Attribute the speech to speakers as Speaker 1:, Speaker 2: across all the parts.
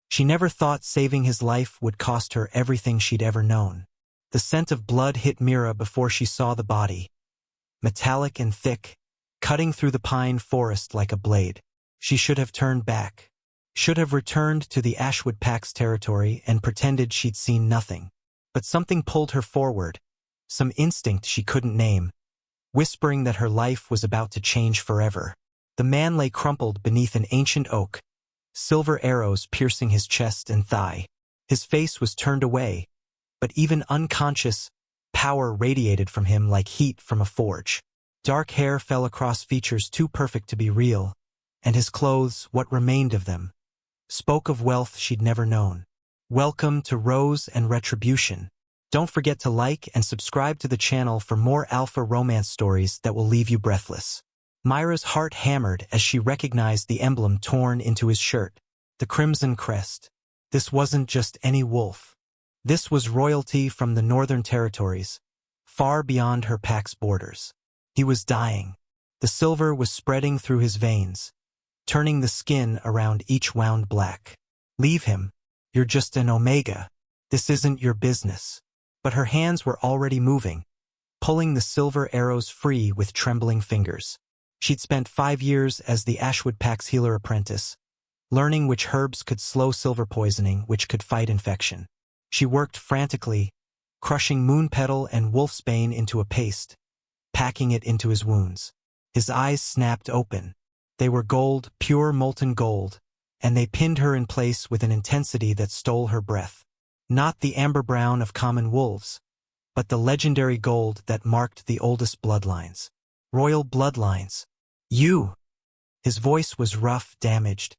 Speaker 1: She never thought saving his life would cost her everything she'd ever known. The scent of blood hit Mira before she saw the body. Metallic and thick, cutting through the pine forest like a blade. She should have turned back. Should have returned to the Ashwood Pack's territory and pretended she'd seen nothing. But something pulled her forward, some instinct she couldn't name, whispering that her life was about to change forever. The man lay crumpled beneath an ancient oak, silver arrows piercing his chest and thigh. His face was turned away, but even unconscious, power radiated from him like heat from a forge. Dark hair fell across features too perfect to be real, and his clothes, what remained of them, spoke of wealth she'd never known. Welcome to Rose and Retribution. Don't forget to like and subscribe to the channel for more alpha romance stories that will leave you breathless. Myra's heart hammered as she recognized the emblem torn into his shirt, the crimson crest. This wasn't just any wolf. This was royalty from the Northern Territories, far beyond her pack's borders. He was dying. The silver was spreading through his veins, turning the skin around each wound black. Leave him. You're just an Omega. This isn't your business. But her hands were already moving, pulling the silver arrows free with trembling fingers. She'd spent 5 years as the Ashwood Pack's healer apprentice, learning which herbs could slow silver poisoning, which could fight infection. She worked frantically, crushing moonpetal and wolfsbane into a paste, packing it into his wounds. His eyes snapped open. They were gold, pure molten gold, and they pinned her in place with an intensity that stole her breath. Not the amber brown of common wolves, but the legendary gold that marked the oldest bloodlines. Royal bloodlines. You! His voice was rough, damaged.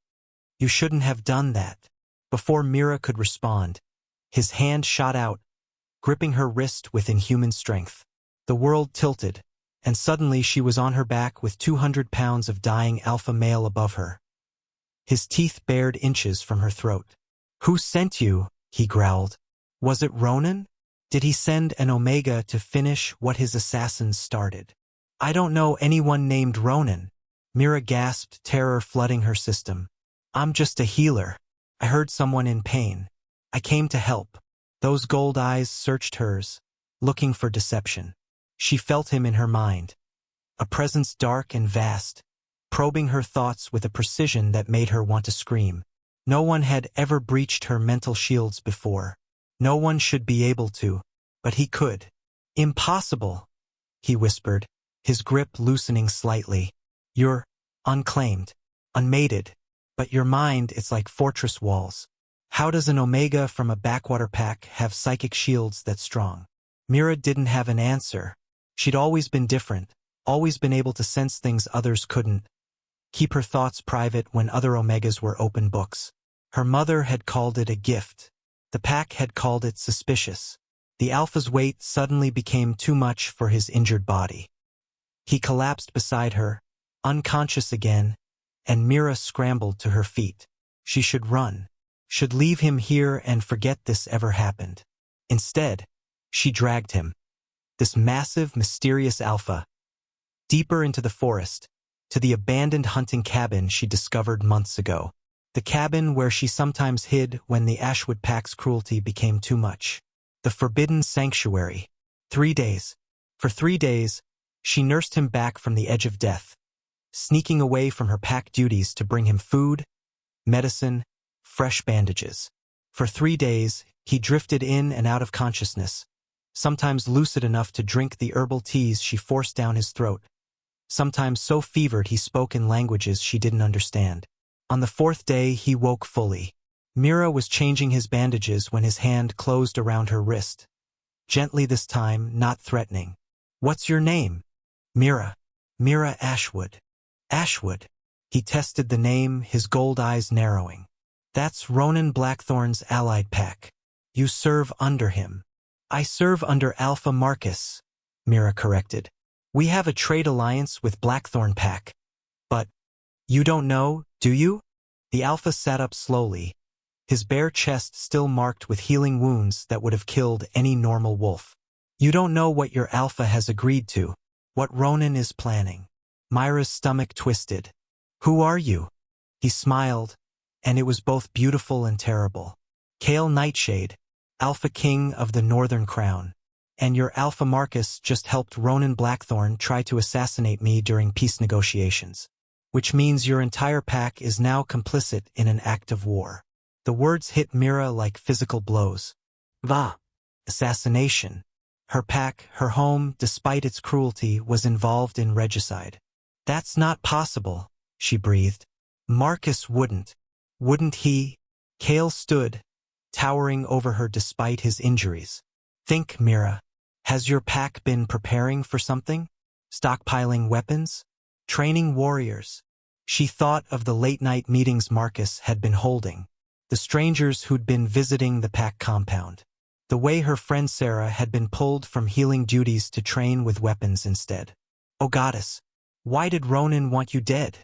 Speaker 1: You shouldn't have done that. Before Mira could respond, his hand shot out, gripping her wrist with inhuman strength. The world tilted, and suddenly she was on her back with 200 pounds of dying alpha male above her. His teeth bared inches from her throat. Who sent you? He growled. Was it Ronan? Did he send an Omega to finish what his assassins started? I don't know anyone named Ronan. Mira gasped, terror flooding her system. I'm just a healer. I heard someone in pain. I came to help. Those gold eyes searched hers, looking for deception. She felt him in her mind, a presence dark and vast, probing her thoughts with a precision that made her want to scream. No one had ever breached her mental shields before. No one should be able to, but he could. Impossible, he whispered, his grip loosening slightly. You're unclaimed, unmated, but your mind, it's like fortress walls. How does an Omega from a backwater pack have psychic shields that strong? Mira didn't have an answer. She'd always been different, always been able to sense things others couldn't, keep her thoughts private when other Omegas were open books. Her mother had called it a gift. The pack had called it suspicious. The alpha's weight suddenly became too much for his injured body. He collapsed beside her, unconscious again, and Mira scrambled to her feet. She should run, should leave him here and forget this ever happened. Instead, she dragged him, this massive, mysterious alpha, deeper into the forest, to the abandoned hunting cabin she discovered months ago. The cabin where she sometimes hid when the Ashwood Pack's cruelty became too much. The forbidden sanctuary. 3 days. For 3 days, she nursed him back from the edge of death, sneaking away from her pack duties to bring him food, medicine, fresh bandages. For 3 days, he drifted in and out of consciousness, sometimes lucid enough to drink the herbal teas she forced down his throat, sometimes so fevered he spoke in languages she didn't understand. On the 4th day, he woke fully. Mira was changing his bandages when his hand closed around her wrist. Gently this time, not threatening. What's your name? Mira. Mira Ashwood. Ashwood. He tested the name, his gold eyes narrowing. That's Ronan Blackthorn's allied pack. You serve under him. I serve under Alpha Marcus, Mira corrected. We have a trade alliance with Blackthorn pack. But you don't know, do you? The Alpha sat up slowly, his bare chest still marked with healing wounds that would have killed any normal wolf. You don't know what your Alpha has agreed to, what Ronan is planning. Myra's stomach twisted. Who are you? He smiled, and it was both beautiful and terrible. Kale Nightshade, Alpha King of the Northern Crown. And your Alpha Marcus just helped Ronan Blackthorn try to assassinate me during peace negotiations. Which means your entire pack is now complicit in an act of war. The words hit Mira like physical blows. Assassination. Her pack, her home, despite its cruelty, was involved in regicide. That's not possible, she breathed. Marcus wouldn't. Wouldn't he? Kale stood, towering over her despite his injuries. Think, Mira. Has your pack been preparing for something? Stockpiling weapons? Training warriors? She thought of the late-night meetings Marcus had been holding, the strangers who'd been visiting the pack compound, the way her friend Sarah had been pulled from healing duties to train with weapons instead. Oh goddess, why did Ronan want you dead?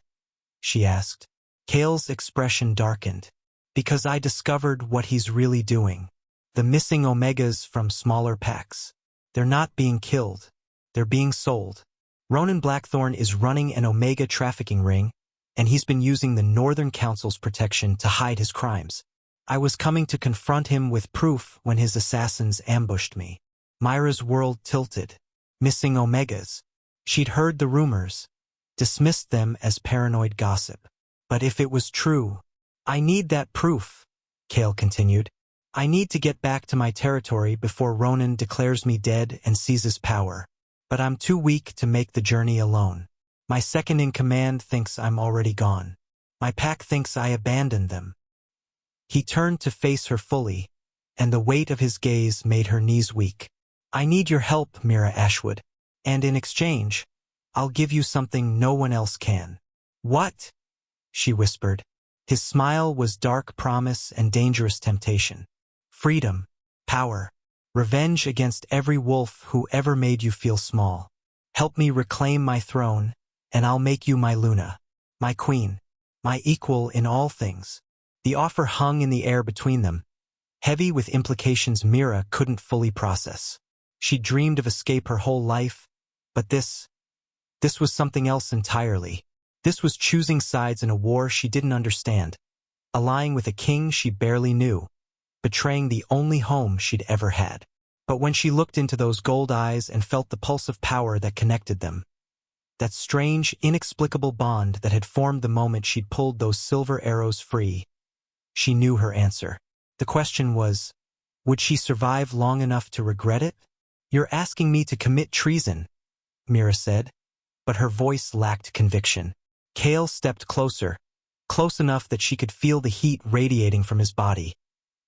Speaker 1: She asked. Kale's expression darkened. Because I discovered what he's really doing. The missing Omegas from smaller packs. They're not being killed. They're being sold. Ronan Blackthorn is running an Omega trafficking ring, and he's been using the Northern Council's protection to hide his crimes. I was coming to confront him with proof when his assassins ambushed me. Myra's world tilted. Missing Omegas. She'd heard the rumors, dismissed them as paranoid gossip. But if it was true, I need that proof, Kale continued. I need to get back to my territory before Ronan declares me dead and seizes power. But I'm too weak to make the journey alone. My second-in-command thinks I'm already gone. My pack thinks I abandoned them. He turned to face her fully, and the weight of his gaze made her knees weak. I need your help, Mira Ashwood. And in exchange, I'll give you something no one else can. What? She whispered. His smile was dark promise and dangerous temptation. Freedom, power, revenge against every wolf who ever made you feel small. Help me reclaim my throne, and I'll make you my Luna, my queen, my equal in all things. The offer hung in the air between them, heavy with implications Mira couldn't fully process. She dreamed of escape her whole life, but this was something else entirely. This was choosing sides in a war she didn't understand, allying with a king she barely knew, betraying the only home she'd ever had. But when she looked into those gold eyes and felt the pulse of power that connected them, that strange, inexplicable bond that had formed the moment she'd pulled those silver arrows free, she knew her answer. The question was, would she survive long enough to regret it? You're asking me to commit treason, Mira said, but her voice lacked conviction. Kale stepped closer, close enough that she could feel the heat radiating from his body,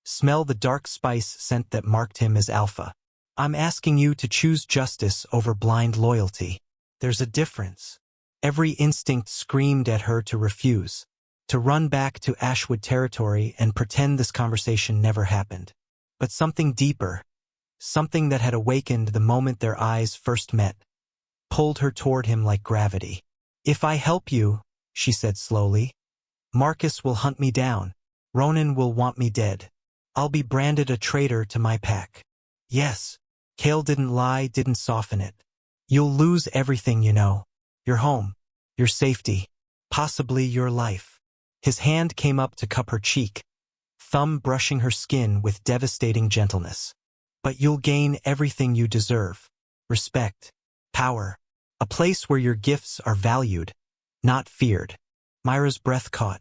Speaker 1: smell the dark spice scent that marked him as alpha. I'm asking you to choose justice over blind loyalty. There's a difference. Every instinct screamed at her to refuse, to run back to Ashwood territory and pretend this conversation never happened. But something deeper, something that had awakened the moment their eyes first met, pulled her toward him like gravity. If I help you, she said slowly, Marcus will hunt me down. Ronan will want me dead. I'll be branded a traitor to my pack. Yes. Kale didn't lie, didn't soften it. You'll lose everything you know. Your home, your safety, possibly your life. His hand came up to cup her cheek, thumb brushing her skin with devastating gentleness. But you'll gain everything you deserve. Respect, power, a place where your gifts are valued, not feared. Myra's breath caught.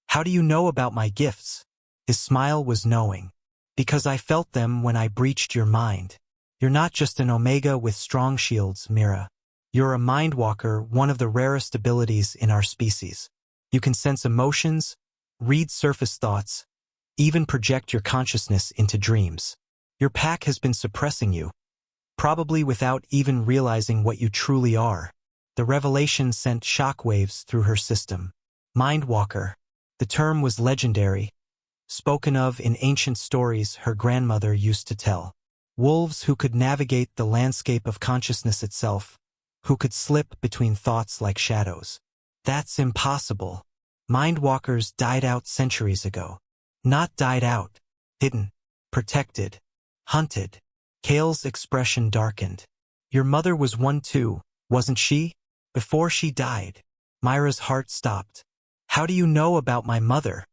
Speaker 1: How do you know about my gifts? His smile was knowing. Because I felt them when I breached your mind. You're not just an Omega with strong shields, Mira. You're a mindwalker, one of the rarest abilities in our species. You can sense emotions, read surface thoughts, even project your consciousness into dreams. Your pack has been suppressing you, probably without even realizing what you truly are. The revelation sent shockwaves through her system. Mindwalker. The term was legendary, spoken of in ancient stories her grandmother used to tell. Wolves who could navigate the landscape of consciousness itself, who could slip between thoughts like shadows. That's impossible. Mindwalkers died out centuries ago. Not died out. Hidden. Protected. Hunted. Kale's expression darkened. Your mother was one too, wasn't she? Before she died. Myra's heart stopped. How do you know about my mother?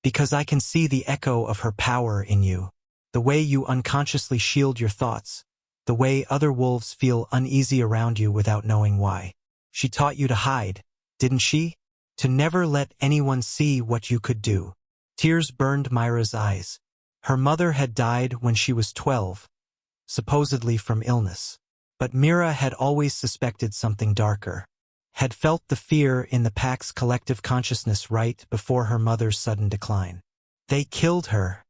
Speaker 1: Because I can see the echo of her power in you. The way you unconsciously shield your thoughts. The way other wolves feel uneasy around you without knowing why. She taught you to hide, didn't she? To never let anyone see what you could do. Tears burned Myra's eyes. Her mother had died when she was 12, supposedly from illness. But Mira had always suspected something darker. Had felt the fear in the pack's collective consciousness right before her mother's sudden decline. They killed her,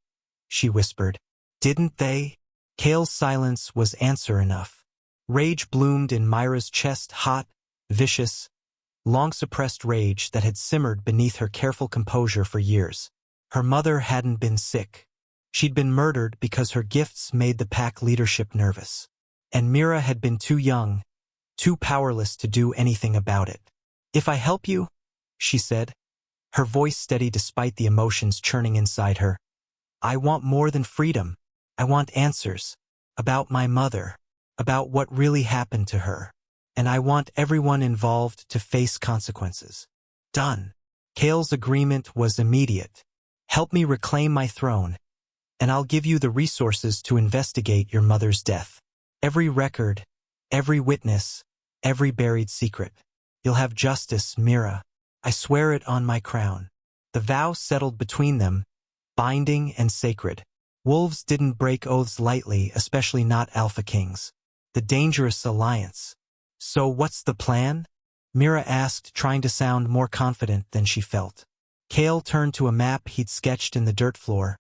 Speaker 1: she whispered. Didn't they? Kale's silence was answer enough. Rage bloomed in Myra's chest, hot, vicious, long-suppressed rage that had simmered beneath her careful composure for years. Her mother hadn't been sick. She'd been murdered because her gifts made the pack leadership nervous. And Mira had been too young, too powerless to do anything about it. If I help you, she said, her voice steady despite the emotions churning inside her. I want more than freedom. I want answers. About my mother. About what really happened to her. And I want everyone involved to face consequences. Done. Kale's agreement was immediate. Help me reclaim my throne, and I'll give you the resources to investigate your mother's death. Every record, every witness, every buried secret. You'll have justice, Mira. I swear it on my crown. The vow settled between them, binding and sacred. Wolves didn't break oaths lightly, especially not alpha kings. The dangerous alliance. So what's the plan? Mira asked, trying to sound more confident than she felt. Kale turned to a map he'd sketched in the dirt floor,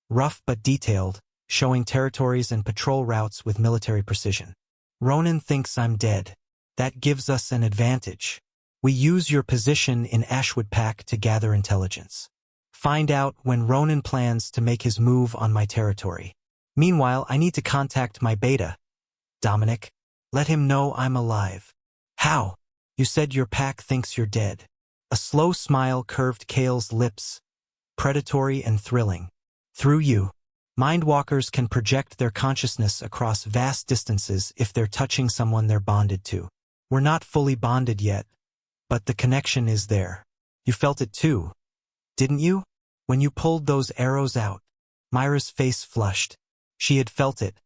Speaker 1: rough but detailed, showing territories and patrol routes with military precision. Ronan thinks I'm dead. That gives us an advantage. We use your position in Ashwood Pack to gather intelligence. Find out when Ronan plans to make his move on my territory. Meanwhile, I need to contact my beta, Dominic. Let him know I'm alive. How? You said your pack thinks you're dead. A slow smile curved Kale's lips, predatory and thrilling. Through you. Mindwalkers can project their consciousness across vast distances if they're touching someone they're bonded to. We're not fully bonded yet, but the connection is there. You felt it too, didn't you? When you pulled those arrows out. Myra's face flushed. She had felt it.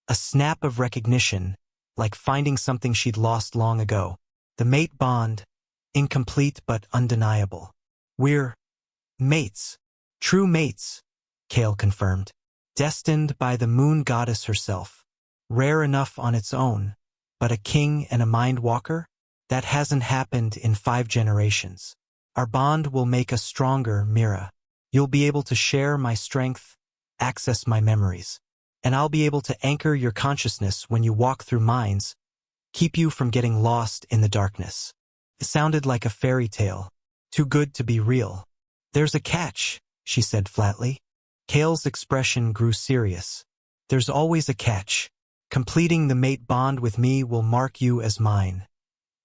Speaker 1: A snap of recognition, like finding something she'd lost long ago. The mate bond, incomplete but undeniable. We're mates. True mates, Kale confirmed. Destined by the moon goddess herself. Rare enough on its own, but a king and a mindwalker? That hasn't happened in 5 generations. Our bond will make us stronger, Mira. You'll be able to share my strength, access my memories. And I'll be able to anchor your consciousness when you walk through mines, keep you from getting lost in the darkness. It sounded like a fairy tale. Too good to be real. There's a catch, she said flatly. Kale's expression grew serious. There's always a catch. Completing the mate bond with me will mark you as mine.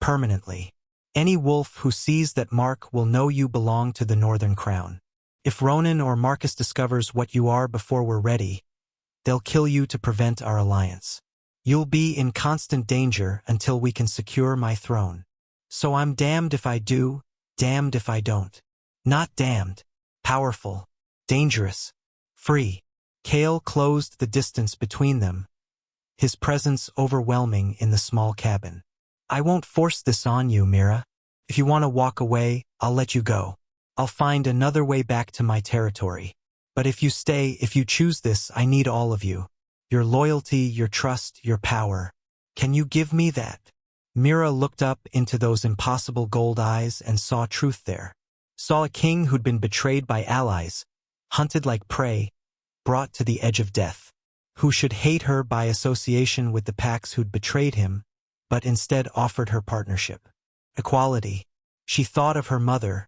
Speaker 1: Permanently. Any wolf who sees that mark will know you belong to the Northern Crown. If Ronan or Marcus discovers what you are before we're ready, they'll kill you to prevent our alliance. You'll be in constant danger until we can secure my throne. So I'm damned if I do, damned if I don't. Not damned. Powerful. Dangerous. Free. Kale closed the distance between them, his presence overwhelming in the small cabin. I won't force this on you, Mira. If you want to walk away, I'll let you go. I'll find another way back to my territory. But if you stay, if you choose this, I need all of you. Your loyalty, your trust, your power. Can you give me that? Mira looked up into those impossible gold eyes and saw truth there. Saw a king who'd been betrayed by allies, hunted like prey, brought to the edge of death. Who should hate her by association with the packs who'd betrayed him, but instead offered her partnership. Equality. She thought of her mother,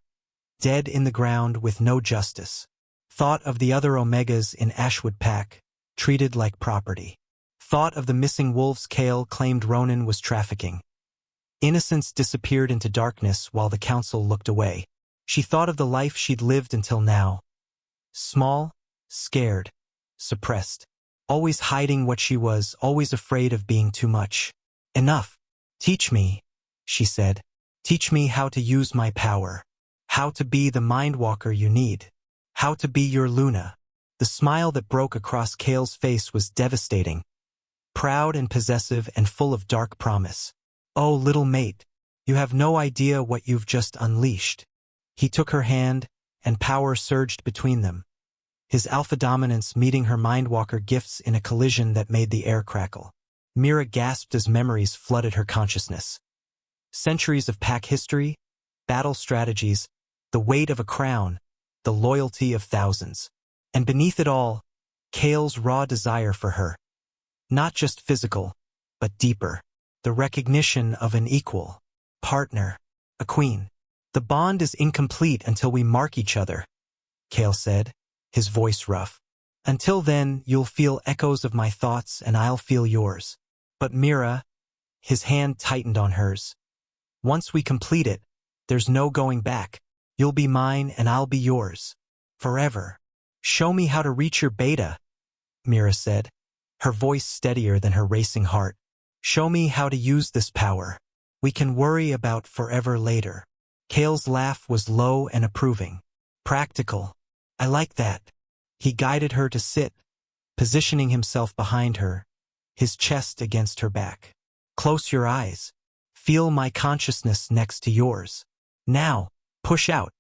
Speaker 1: dead in the ground with no justice. Thought of the other Omegas in Ashwood Pack, treated like property. Thought of the missing wolves Kale claimed Ronan was trafficking. Innocence disappeared into darkness while the council looked away. She thought of the life she'd lived until now. Small, scared, suppressed. Always hiding what she was, always afraid of being too much. Enough. Teach me, she said. Teach me how to use my power. How to be the mindwalker you need. How to be your Luna. The smile that broke across Kale's face was devastating, proud and possessive and full of dark promise. Oh, little mate, you have no idea what you've just unleashed. He took her hand, and power surged between them, his alpha dominance meeting her mindwalker gifts in a collision that made the air crackle. Mira gasped as memories flooded her consciousness. Centuries of pack history, battle strategies, the weight of a crown, the loyalty of thousands. And beneath it all, Kale's raw desire for her. Not just physical, but deeper. The recognition of an equal, partner, a queen. The bond is incomplete until we mark each other, Kale said, his voice rough. Until then, you'll feel echoes of my thoughts and I'll feel yours. But Mira, his hand tightened on hers. Once we complete it, there's no going back. You'll be mine and I'll be yours. Forever. Show me how to reach your beta, Mira said, her voice steadier than her racing heart. Show me how to use this power. We can worry about forever later. Kale's laugh was low and approving. Practical. I like that. He guided her to sit, positioning himself behind her, his chest against her back. Close your eyes. Feel my consciousness next to yours. Now, push out,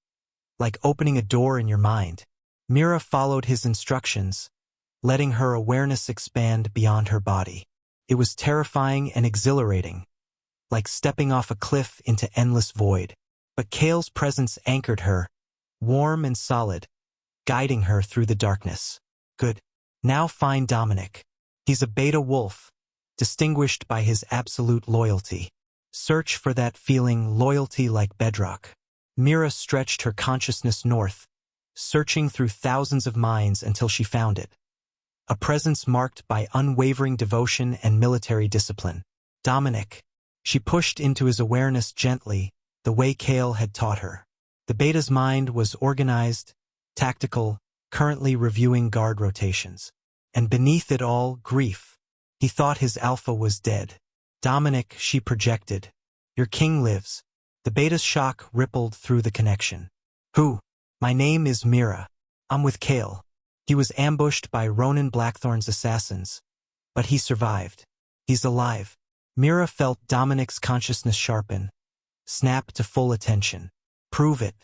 Speaker 1: like opening a door in your mind. Mira followed his instructions, letting her awareness expand beyond her body. It was terrifying and exhilarating, like stepping off a cliff into endless void. But Kale's presence anchored her, warm and solid, guiding her through the darkness. Good. Now find Dominic. He's a beta wolf, distinguished by his absolute loyalty. Search for that feeling, loyalty like bedrock. Mira stretched her consciousness north, searching through thousands of minds until she found it. A presence marked by unwavering devotion and military discipline. Dominic. She pushed into his awareness gently, the way Kale had taught her. The beta's mind was organized, tactical, currently reviewing guard rotations. And beneath it all, grief. He thought his alpha was dead. Dominic, she projected. Your king lives. The beta's shock rippled through the connection. Who? My name is Mira. I'm with Kale. He was ambushed by Ronan Blackthorn's assassins, but he survived. He's alive. Mira felt Dominic's consciousness sharpen, snap to full attention. Prove it.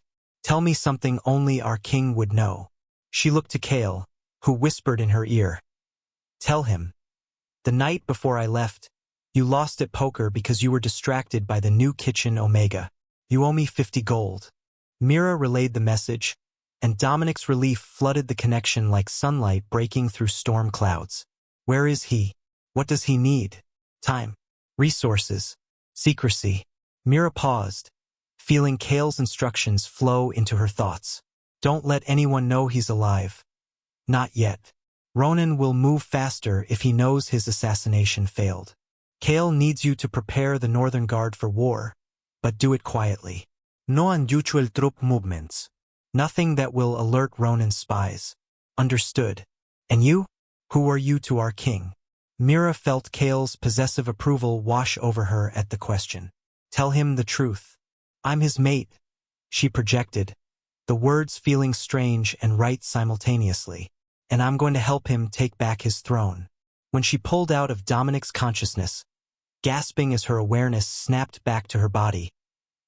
Speaker 1: Tell me something only our king would know. She looked to Kale, who whispered in her ear. Tell him. The night before I left, you lost at poker because you were distracted by the new kitchen Omega. You owe me 50 gold. Mira relayed the message, and Dominic's relief flooded the connection like sunlight breaking through storm clouds. Where is he? What does he need? Time. Resources. Secrecy. Mira paused, feeling Kale's instructions flow into her thoughts. Don't let anyone know he's alive. Not yet. Ronan will move faster if he knows his assassination failed. Kale needs you to prepare the Northern Guard for war, but do it quietly. No unusual troop movements. Nothing that will alert Ronan's spies. Understood. And you? Who are you to our king? Mira felt Kale's possessive approval wash over her at the question. Tell him the truth. I'm his mate, she projected, the words feeling strange and right simultaneously. And I'm going to help him take back his throne. When she pulled out of Dominic's consciousness, gasping as her awareness snapped back to her body,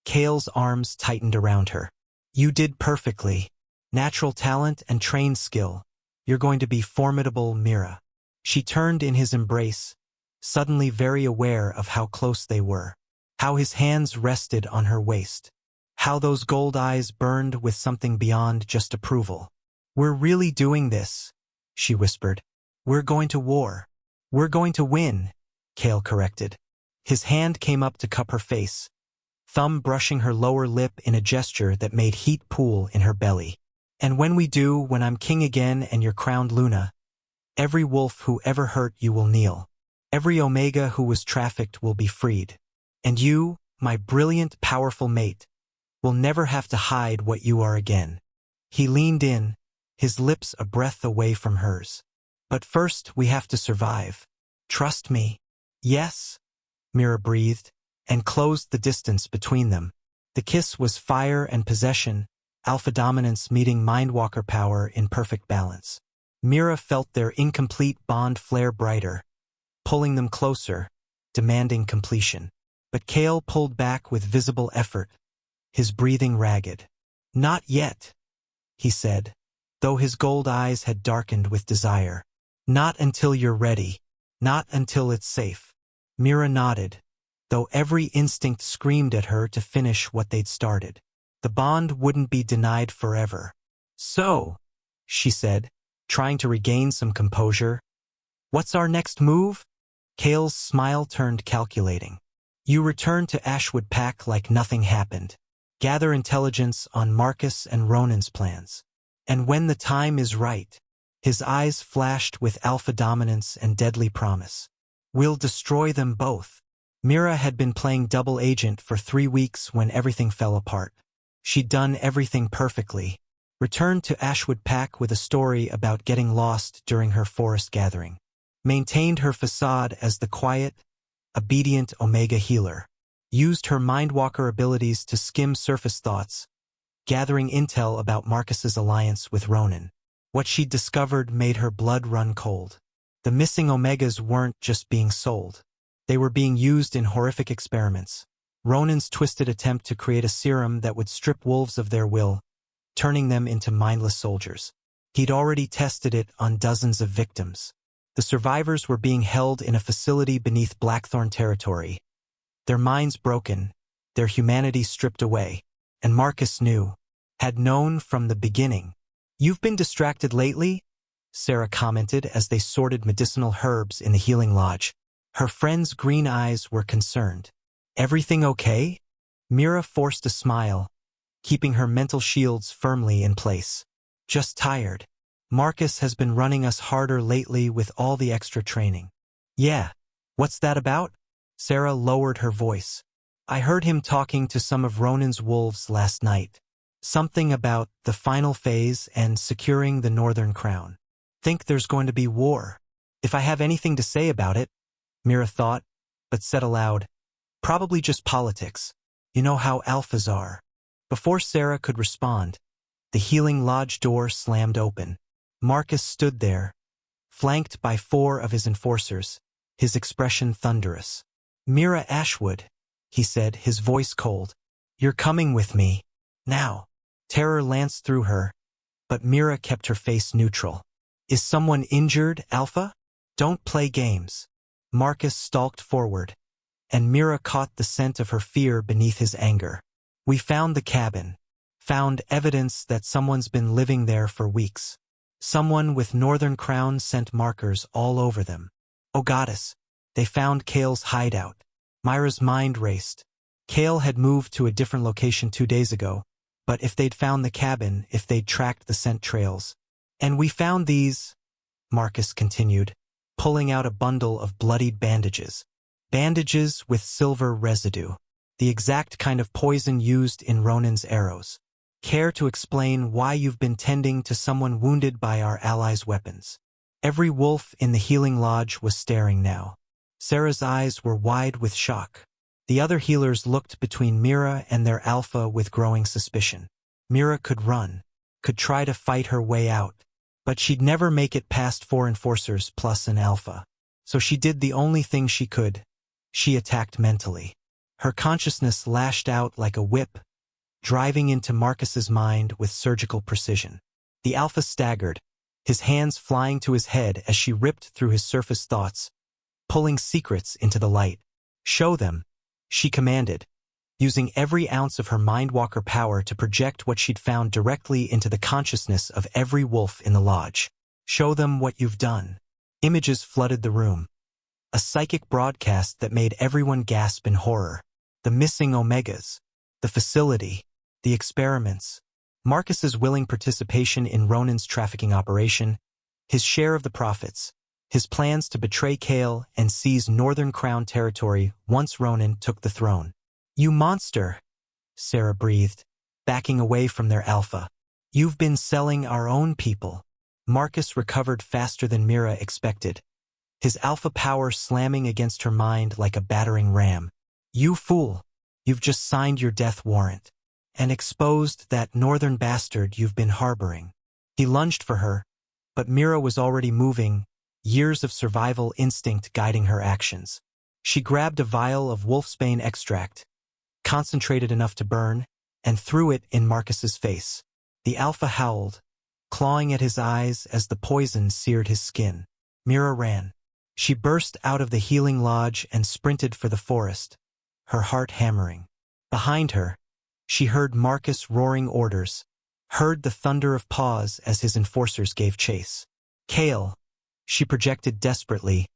Speaker 1: Kale's arms tightened around her. You did perfectly. Natural talent and trained skill. You're going to be formidable, Mira. She turned in his embrace, suddenly very aware of how close they were. How his hands rested on her waist. How those gold eyes burned with something beyond just approval. We're really doing this, she whispered. We're going to war. We're going to win, Kale corrected. His hand came up to cup her face, thumb brushing her lower lip in a gesture that made heat pool in her belly. And when we do, when I'm king again and you're crowned Luna, every wolf who ever hurt you will kneel. Every Omega who was trafficked will be freed. And you, my brilliant, powerful mate, will never have to hide what you are again. He leaned in, his lips a breath away from hers. But first, we have to survive. Trust me. Yes, Mira breathed, and closed the distance between them. The kiss was fire and possession, alpha dominance meeting mindwalker power in perfect balance. Mira felt their incomplete bond flare brighter, pulling them closer, demanding completion. But Kale pulled back with visible effort, his breathing ragged. "Not yet," he said, though his gold eyes had darkened with desire. "Not until you're ready. Not until it's safe." Mira nodded, though every instinct screamed at her to finish what they'd started. The bond wouldn't be denied forever. "So," she said, trying to regain some composure, "what's our next move?" Kale's smile turned calculating. "You return to Ashwood Pack like nothing happened. Gather intelligence on Marcus and Ronan's plans. And when the time is right," his eyes flashed with alpha dominance and deadly promise, "we'll destroy them both." Mira had been playing double agent for 3 weeks when everything fell apart. She'd done everything perfectly. Returned to Ashwood Pack with a story about getting lost during her forest gathering. Maintained her facade as the quiet, obedient Omega healer. Used her mindwalker abilities to skim surface thoughts, gathering intel about Marcus's alliance with Ronan. What she'd discovered made her blood run cold. The missing Omegas weren't just being sold. They were being used in horrific experiments. Ronan's twisted attempt to create a serum that would strip wolves of their will, turning them into mindless soldiers. He'd already tested it on dozens of victims. The survivors were being held in a facility beneath Blackthorn territory, their minds broken, their humanity stripped away. And Marcus knew, had known from the beginning. "You've been distracted lately?" Sarah commented as they sorted medicinal herbs in the healing lodge. Her friend's green eyes were concerned. "Everything okay?" Mira forced a smile, keeping her mental shields firmly in place. "Just tired. Marcus has been running us harder lately with all the extra training." "Yeah. What's that about?" Sarah lowered her voice. "I heard him talking to some of Ronan's wolves last night. Something about the final phase and securing the Northern Crown. Think there's going to be war. If I have anything to say about it," Mira thought, but said aloud, "Probably just politics. You know how alphas are." Before Sarah could respond, the healing lodge door slammed open. Marcus stood there, flanked by 4 of his enforcers, his expression thunderous. "Mira Ashwood," he said, his voice cold. "You're coming with me. Now." Terror lanced through her, but Mira kept her face neutral. "Is someone injured, Alpha? Don't play games." Marcus stalked forward, and Mira caught the scent of her fear beneath his anger. "We found the cabin. Found evidence that someone's been living there for weeks. Someone with Northern Crown scent markers all over them. Oh goddess, they found Kale's hideout." Myra's mind raced. Kale had moved to a different location 2 days ago, but if they'd found the cabin, if they'd tracked the scent trails. "And we found these," Marcus continued, pulling out a bundle of bloodied bandages. Bandages with silver residue. The exact kind of poison used in Ronan's arrows. "Care to explain why you've been tending to someone wounded by our allies' weapons?" Every wolf in the healing lodge was staring now. Sarah's eyes were wide with shock. The other healers looked between Mira and their alpha with growing suspicion. Mira could run, could try to fight her way out, but she'd never make it past 4 enforcers plus an alpha. So she did the only thing she could. She attacked mentally. Her consciousness lashed out like a whip, driving into Marcus's mind with surgical precision. The alpha staggered, his hands flying to his head as she ripped through his surface thoughts, pulling secrets into the light. "Show them," she commanded, using every ounce of her mindwalker power to project what she'd found directly into the consciousness of every wolf in the lodge. "Show them what you've done." Images flooded the room. A psychic broadcast that made everyone gasp in horror. The missing Omegas, the facility, the experiments, Marcus's willing participation in Ronan's trafficking operation, his share of the profits, his plans to betray Kale and seize Northern Crown territory once Ronan took the throne. "You monster," Sarah breathed, backing away from their alpha. "You've been selling our own people." Marcus recovered faster than Mira expected, his alpha power slamming against her mind like a battering ram. "You fool! You've just signed your death warrant." and exposed that northern bastard you've been harboring. He lunged for her, but Mira was already moving, years of survival instinct guiding her actions. She grabbed a vial of wolfsbane extract, concentrated enough to burn, and threw it in Marcus's face. The alpha howled, clawing at his eyes as the poison seared his skin. Mira ran. She burst out of the healing lodge and sprinted for the forest, her heart hammering. Behind her, she heard Marcus roaring orders, heard the thunder of paws as his enforcers gave chase. Kale, she projected desperately,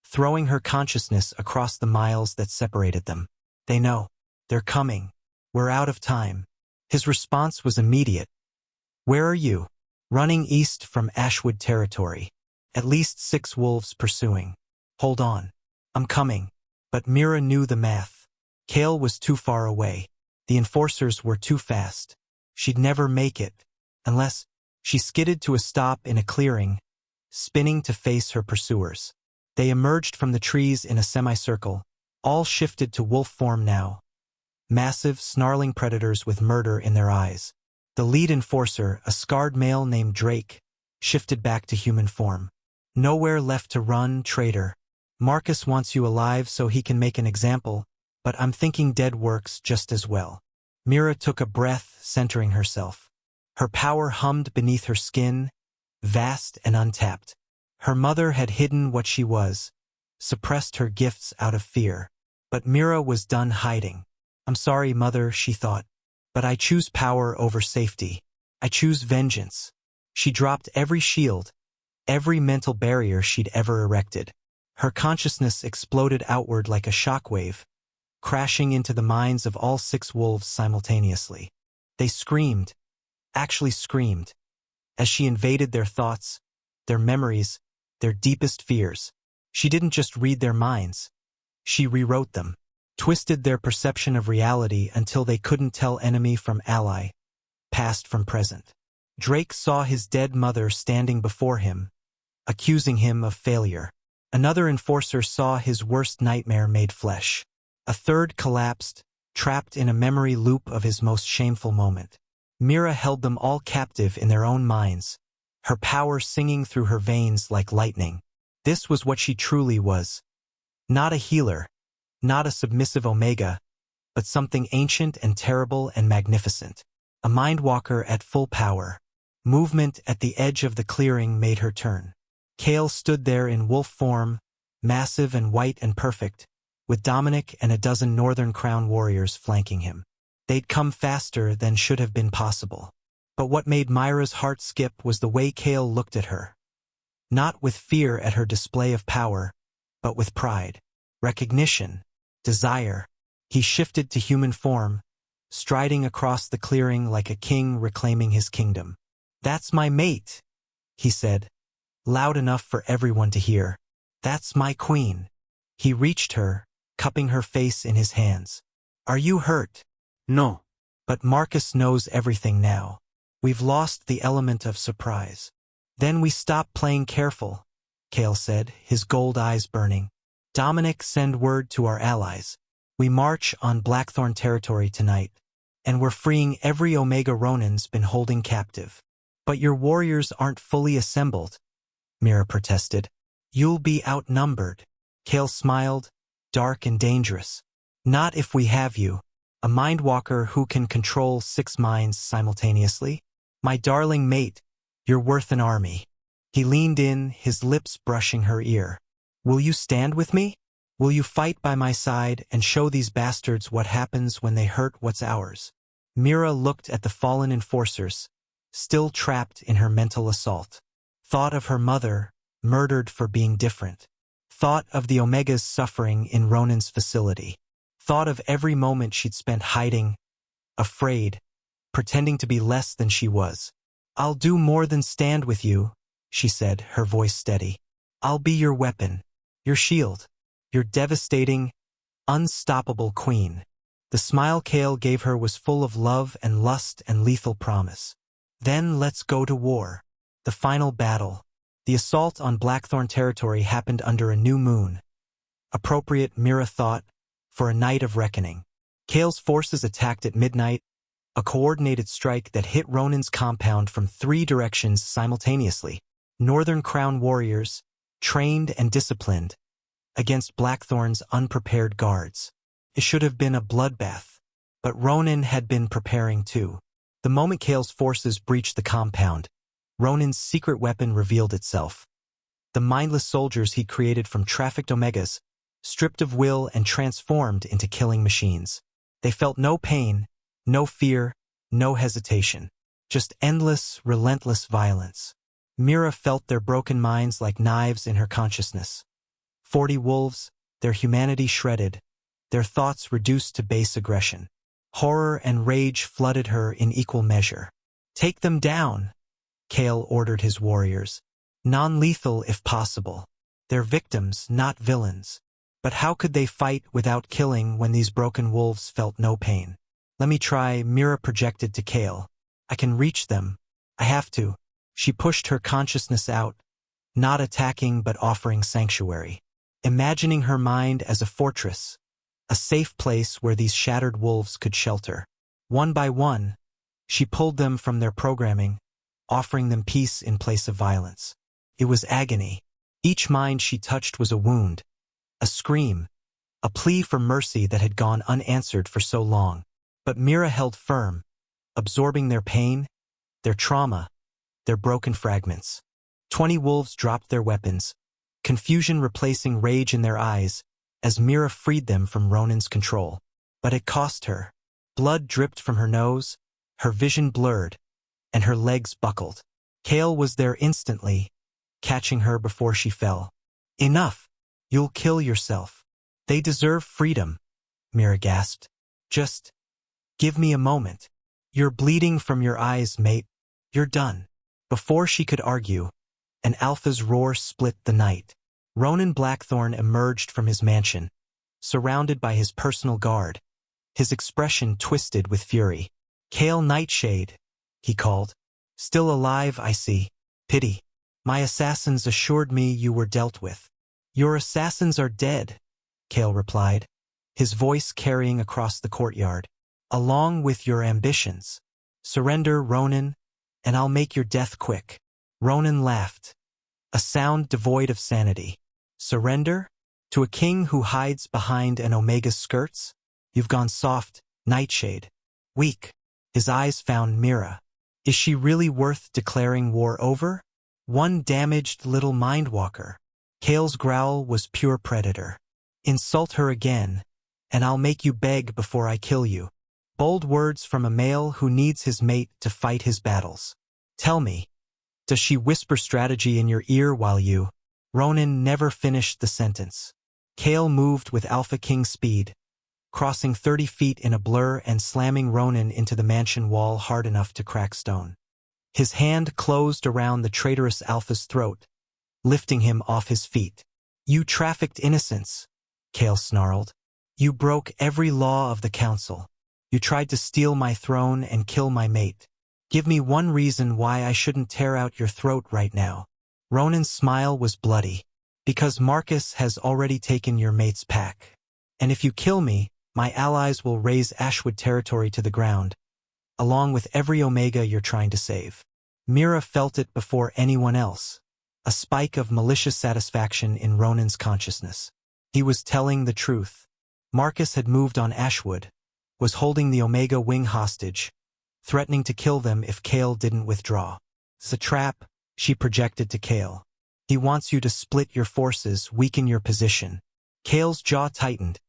Speaker 1: throwing her consciousness across the miles that separated them. They know. They're coming. We're out of time. His response was immediate. Where are you? Running east from Ashwood territory. At least 6 wolves pursuing. Hold on. I'm coming. But Mira knew the math. Kale was too far away. The enforcers were too fast. She'd never make it. Unless she skidded to a stop in a clearing, spinning to face her pursuers. They emerged from the trees in a semicircle, all shifted to wolf form now. Massive, snarling predators with murder in their eyes. The lead enforcer, a scarred male named Drake, shifted back to human form. Nowhere left to run, traitor. Marcus wants you alive so he can make an example, but I'm thinking dead works just as well. Mira took a breath, centering herself. Her power hummed beneath her skin, vast and untapped. Her mother had hidden what she was, suppressed her gifts out of fear. But Mira was done hiding. I'm sorry, mother, she thought, but I choose power over safety. I choose vengeance. She dropped every shield, every mental barrier she'd ever erected. Her consciousness exploded outward like a shockwave, crashing into the minds of all 6 wolves simultaneously. They screamed, actually screamed, as she invaded their thoughts, their memories, their deepest fears. She didn't just read their minds. She rewrote them, twisted their perception of reality until they couldn't tell enemy from ally, past from present. Drake saw his dead mother standing before him, accusing him of failure. Another enforcer saw his worst nightmare made flesh. A third collapsed, trapped in a memory loop of his most shameful moment. Mira held them all captive in their own minds, her power singing through her veins like lightning. This was what she truly was. Not a healer, not a submissive Omega, but something ancient and terrible and magnificent. A mindwalker at full power. Movement at the edge of the clearing made her turn. Kale stood there in wolf form, massive and white and perfect, with Dominic and a dozen Northern Crown warriors flanking him. They'd come faster than should have been possible. But what made Myra's heart skip was the way Kale looked at her. Not with fear at her display of power, but with pride, recognition, desire. He shifted to human form, striding across the clearing like a king reclaiming his kingdom. "That's my mate," he said, loud enough for everyone to hear. "That's my queen." He reached her, cupping her face in his hands. "Are you hurt?" "No." "But Marcus knows everything now. We've lost the element of surprise." "Then we stop playing careful," Kale said, his gold eyes burning. "Dominic, send word to our allies. We march on Blackthorn territory tonight, and we're freeing every Omega Ronin's been holding captive." "But your warriors aren't fully assembled," Mira protested. "You'll be outnumbered." Kale smiled, dark and dangerous. "Not if we have you, a mindwalker who can control 6 minds simultaneously. My darling mate, you're worth an army." He leaned in, his lips brushing her ear. "Will you stand with me? Will you fight by my side and show these bastards what happens when they hurt what's ours?" Mira looked at the fallen enforcers, still trapped in her mental assault. Thought of her mother, murdered for being different. Thought of the Omega's suffering in Ronin's facility. Thought of every moment she'd spent hiding, afraid, pretending to be less than she was. "I'll do more than stand with you," she said, her voice steady. "I'll be your weapon, your shield, your devastating, unstoppable queen." The smile Kale gave her was full of love and lust and lethal promise. "Then let's go to war." The final battle. The assault on Blackthorn territory happened under a new moon. Appropriate, Mira thought, for a night of reckoning. Kale's forces attacked at midnight, a coordinated strike that hit Ronin's compound from 3 directions simultaneously. Northern Crown warriors, trained and disciplined, against Blackthorn's unprepared guards. It should have been a bloodbath, but Ronin had been preparing too. The moment Kale's forces breached the compound, Ronin's secret weapon revealed itself. The mindless soldiers he created from trafficked Omegas, stripped of will and transformed into killing machines. They felt no pain, no fear, no hesitation. Just endless, relentless violence. Mira felt their broken minds like knives in her consciousness. 40 wolves, their humanity shredded, their thoughts reduced to base aggression. Horror and rage flooded her in equal measure. "Take them down," Kale ordered his warriors. "Non-lethal if possible. They're victims, not villains." But how could they fight without killing when these broken wolves felt no pain? "Let me try," Mira projected to Kale. "I can reach them. I have to." She pushed her consciousness out, not attacking but offering sanctuary. Imagining her mind as a fortress, a safe place where these shattered wolves could shelter. One by one, she pulled them from their programming, offering them peace in place of violence. It was agony. Each mind she touched was a wound, a scream, a plea for mercy that had gone unanswered for so long. But Mira held firm, absorbing their pain, their trauma, their broken fragments. 20 wolves dropped their weapons, confusion replacing rage in their eyes, as Mira freed them from Ronin's control. But it cost her. Blood dripped from her nose, her vision blurred, and her legs buckled. Kale was there instantly, catching her before she fell. "Enough! You'll kill yourself." "They deserve freedom," Mira gasped. "Just give me a moment. You're bleeding from your eyes, mate. You're done." Before she could argue, an alpha's roar split the night. Ronin Blackthorn emerged from his mansion, surrounded by his personal guard, his expression twisted with fury. "Kale Nightshade," he called. "Still alive, I see. Pity. My assassins assured me you were dealt with." "Your assassins are dead," Kale replied, his voice carrying across the courtyard. "Along with your ambitions. Surrender, Ronin, and I'll make your death quick." Ronin laughed, a sound devoid of sanity. "Surrender? To a king who hides behind an Omega's skirts? You've gone soft, Nightshade. Weak." His eyes found Mira. Is she really worth declaring war over? One damaged little mindwalker. Kale's growl was pure predator. "Insult her again, and I'll make you beg before I kill you." Bold words from a male who needs his mate to fight his battles. "Tell me, does she whisper strategy in your ear while you—" Ronin never finished the sentence. Kale moved with Alpha King speed, crossing 30 feet in a blur and slamming Ronin into the mansion wall hard enough to crack stone. His hand closed around the traitorous Alpha's throat, lifting him off his feet. "You trafficked innocents," Kale snarled. "You broke every law of the council. You tried to steal my throne and kill my mate. Give me one reason why I shouldn't tear out your throat right now." Ronin's smile was bloody. "Because Marcus has already taken your mate's pack. And if you kill me, my allies will raze Ashwood territory to the ground, along with every Omega you're trying to save." Mira felt it before anyone else, a spike of malicious satisfaction in Ronin's consciousness. He was telling the truth. Marcus had moved on Ashwood, was holding the Omega wing hostage, threatening to kill them if Kale didn't withdraw. "It's a trap," she projected to Kale. "He wants you to split your forces, weaken your position." Kale's jaw tightened,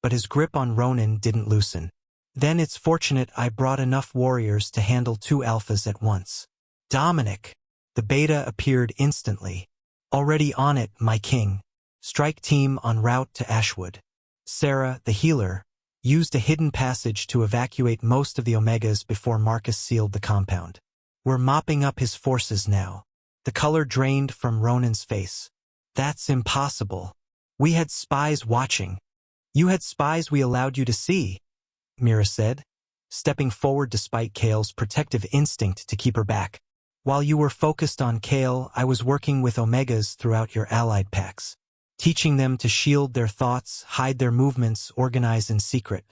Speaker 1: but his grip on Ronin didn't loosen. "Then it's fortunate I brought enough warriors to handle 2 alphas at once." "Dominic!" The beta appeared instantly. "Already on it, my king. Strike team en route to Ashwood." Sarah, the healer, used a hidden passage to evacuate most of the Omegas before Marcus sealed the compound. "We're mopping up his forces now." The color drained from Ronin's face. "That's impossible. We had spies watching." "You had spies we allowed you to see," Mira said, stepping forward despite Kale's protective instinct to keep her back. "While you were focused on Kale, I was working with Omegas throughout your allied packs, teaching them to shield their thoughts, hide their movements, organize in secret.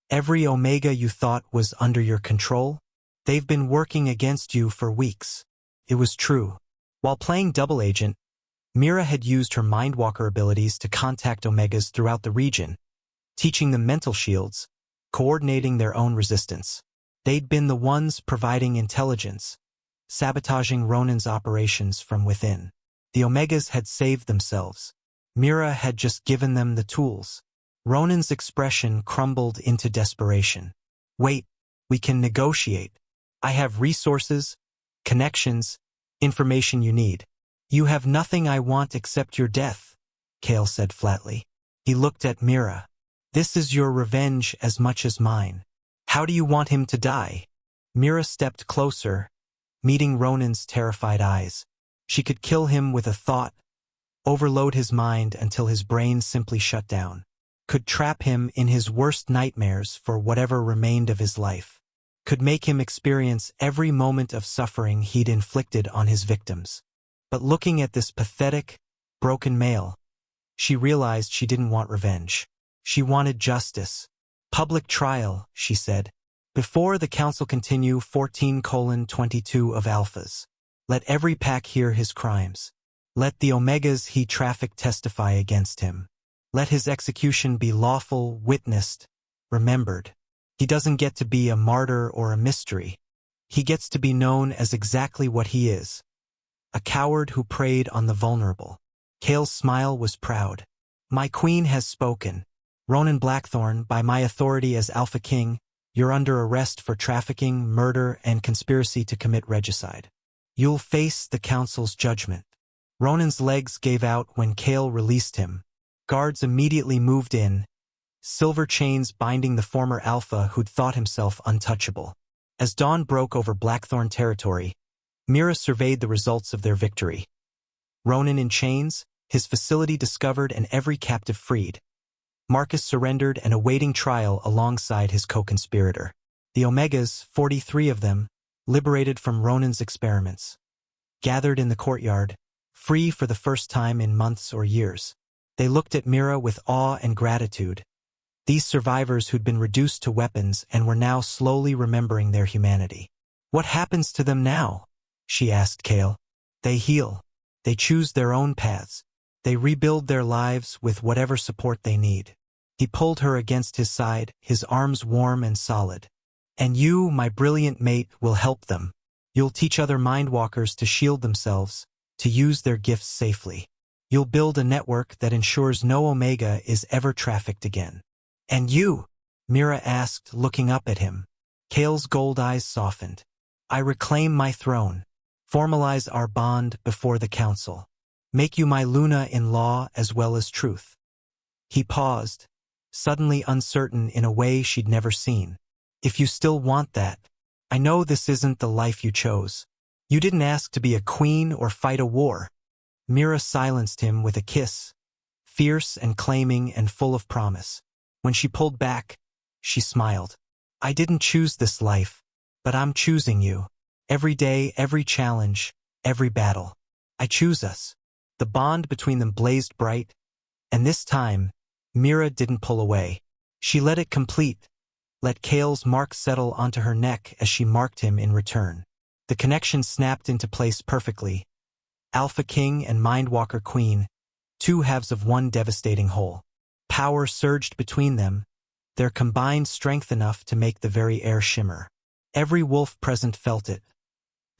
Speaker 1: Every Omega you thought was under your control? They've been working against you for weeks. It was true. While playing double agent, Mira had used her Mindwalker abilities to contact Omegas throughout the region, teaching them mental shields, coordinating their own resistance. They'd been the ones providing intelligence, sabotaging Ronan's operations from within. The Omegas had saved themselves. Mira had just given them the tools. Ronan's expression crumbled into desperation. Wait, we can negotiate. I have resources, connections, information you need. You have nothing I want except your death, Kale said flatly. He looked at Mira. This is your revenge as much as mine. How do you want him to die? Mira stepped closer, meeting Ronan's terrified eyes. She could kill him with a thought, overload his mind until his brain simply shut down. Could trap him in his worst nightmares for whatever remained of his life. Could make him experience every moment of suffering he'd inflicted on his victims. But looking at this pathetic, broken male, she realized she didn't want revenge. She wanted justice. Public trial, she said. Before the council continue 14:22 of alphas. Let every pack hear his crimes. Let the Omegas he trafficked testify against him. Let his execution be lawful, witnessed, remembered. He doesn't get to be a martyr or a mystery. He gets to be known as exactly what he is. A coward who preyed on the vulnerable. Kale's smile was proud. My queen has spoken. Ronan Blackthorn, by my authority as Alpha King, you're under arrest for trafficking, murder, and conspiracy to commit regicide. You'll face the council's judgment. Ronan's legs gave out when Kale released him. Guards immediately moved in, silver chains binding the former Alpha who'd thought himself untouchable. As dawn broke over Blackthorn territory, Mira surveyed the results of their victory. Ronan in chains, his facility discovered and every captive freed. Marcus surrendered and awaiting trial alongside his co-conspirator. The Omegas, 43 of them, liberated from Ronan's experiments. Gathered in the courtyard, free for the first time in months or years. They looked at Mira with awe and gratitude. These survivors who'd been reduced to weapons and were now slowly remembering their humanity. What happens to them now? She asked Kale. They heal. They choose their own paths. They rebuild their lives with whatever support they need. He pulled her against his side, his arms warm and solid. And you, my brilliant mate, will help them. You'll teach other Mindwalkers to shield themselves, to use their gifts safely. You'll build a network that ensures no Omega is ever trafficked again. And you? Mira asked, looking up at him. Kale's gold eyes softened. I reclaim my throne. Formalize our bond before the council. Make you my Luna in law as well as truth. He paused, suddenly uncertain in a way she'd never seen. If you still want that, I know this isn't the life you chose. You didn't ask to be a queen or fight a war. Mira silenced him with a kiss, fierce and claiming and full of promise. When she pulled back, she smiled. I didn't choose this life, but I'm choosing you. Every day, every challenge, every battle. I choose us. The bond between them blazed bright, and this time, Mira didn't pull away. She let it complete, let Kale's mark settle onto her neck as she marked him in return. The connection snapped into place perfectly. Alpha King and Mindwalker Queen, two halves of one devastating whole. Power surged between them, their combined strength enough to make the very air shimmer. Every wolf present felt it.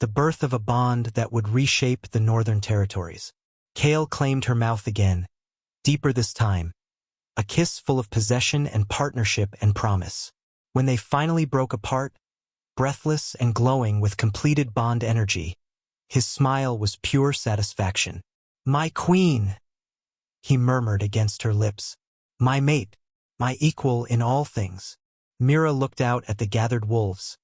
Speaker 1: The birth of a bond that would reshape the northern territories. Kale claimed her mouth again, deeper this time. A kiss full of possession and partnership and promise. When they finally broke apart, breathless and glowing with completed bond energy, his smile was pure satisfaction. My queen, he murmured against her lips. My mate, my equal in all things. Mira looked out at the gathered wolves,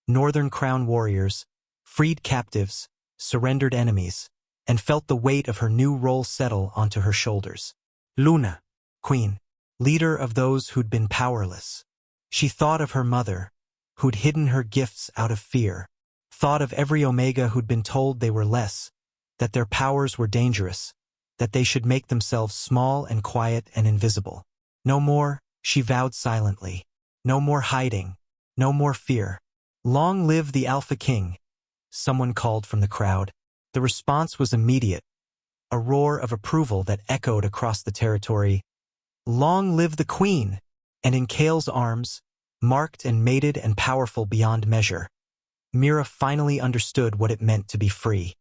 Speaker 1: northern crown warriors, freed captives, surrendered enemies, and felt the weight of her new role settle onto her shoulders. Luna, queen, leader of those who'd been powerless. She thought of her mother, who'd hidden her gifts out of fear, thought of every Omega who'd been told they were less, that their powers were dangerous, that they should make themselves small and quiet and invisible. No more, she vowed silently. No more hiding. No more fear. Long live the Alpha King, someone called from the crowd. The response was immediate, a roar of approval that echoed across the territory. Long live the Queen! And in Kale's arms, marked and mated and powerful beyond measure, Mira finally understood what it meant to be free.